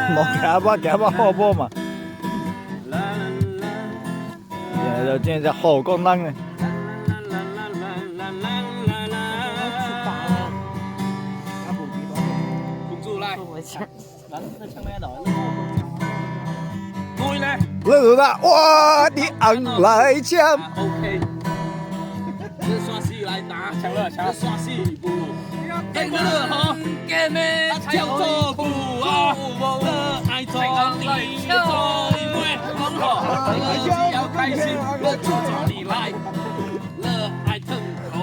行我好无嘛。就真是好讲人诶。公主来，乐啦，我的昂来枪。OK。这算是来打，抢了，抢了，算是不。哎，我乐好，给妹跳做不啊，乐爱做你做妹，很好，乐要开心，乐就做你来，乐爱腾口，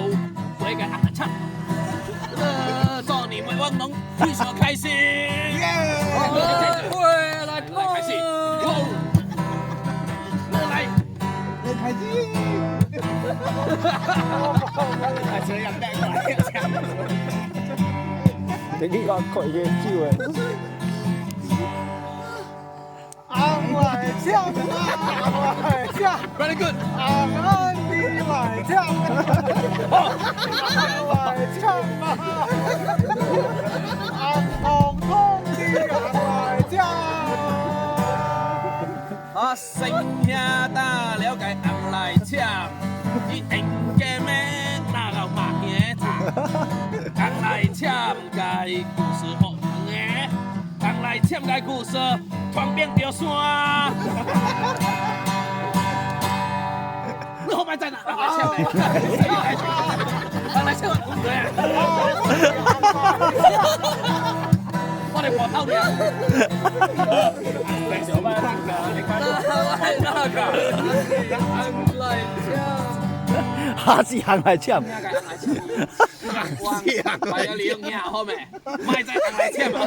会给俺唱，乐做你妹，我能非常开心，会来开心，乐来，乐开心。这样带过来，这样。你去讲开个酒诶。昂来唱，昂来唱 ，Very good， 昂你来唱，昂来唱吧，昂红红的昂来唱。啊，剩下大了解昂来唱，一定嘅咩大老马嘢唱，昂来唱嘅故事好听嘅，昂来唱嘅故事传遍着山。你后面在哪？昂来唱嘅，昂来唱嘅故事啊！我哋破透你啊！小班你快哈是行来抢。快要利用你好未？咪再行来抢嘛！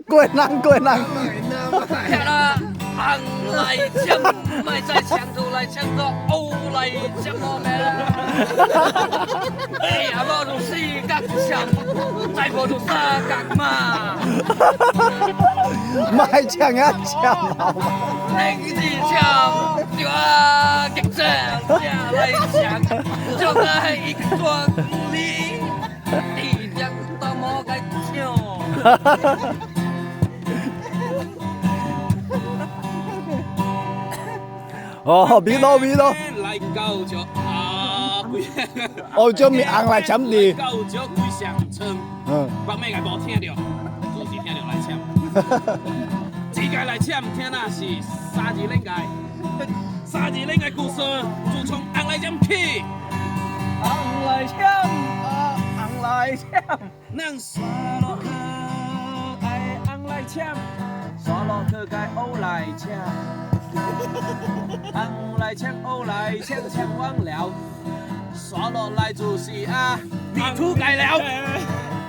过人过人。聽啦，行嚟搶，咪再搶到嚟搶個歐嚟搶我咩啦？哎呀，我都四格搶，再我都三格嘛。咪抢啊抢好嘛。你啲搶，就啊激將下嚟搶，就係一個你，一定到我嘅搶。哦，味道味道。嚟夠咗啊！哦，將面硬來搶你。夠咗幾上稱，北美嘅冇聽到，主持聽到來搶。自己來搶，聽那是沙子嶺嘅，沙子嶺嘅故事就從硬來搶起。硬來搶，硬來搶，能刷落去，愛硬來搶，刷落去該歐來搶。昂来抢，欧来抢，抢完了，刷落来就是啊，迷途改了，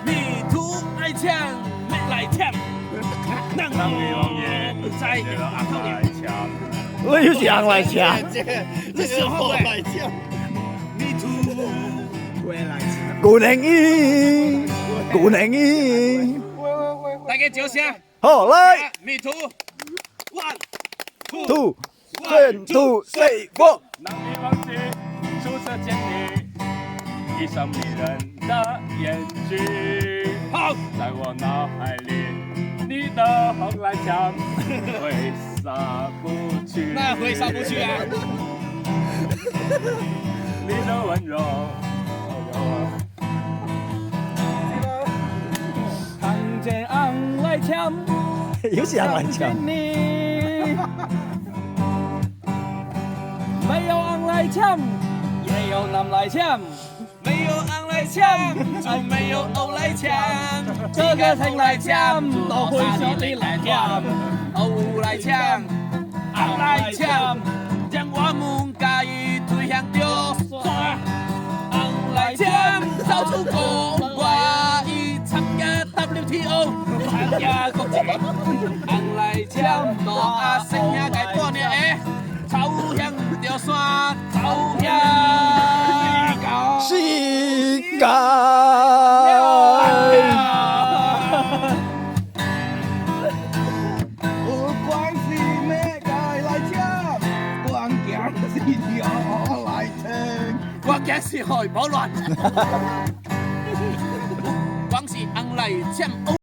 迷途爱抢，没来抢，能我在阿头里，我又是行来抢。这时候来抢，迷途回来抢，古灵英，古灵英。大家叫声，好来。迷途，one two。1 2 3 4。难以忘记初次见你，一双迷人的眼睛。好，在我脑海里，你的红蓝枪挥洒不去。那挥洒不去啊！你的温柔，看见昂来抢，又是行来抢。没有昂来抢，也有南来抢；没有昂来抢，就没有欧来抢。这个城来抢，都会兄弟来抢。欧来抢，昂来抢，将我们家己推向着山。昂来抢，走出国外，参加 WTO， 参加国际。昂来抢，到阿剩下个半年诶。走向着山，走向世界。不管是咩界来抢，关键是要来抢。关键是海保乱，光是昂来抢。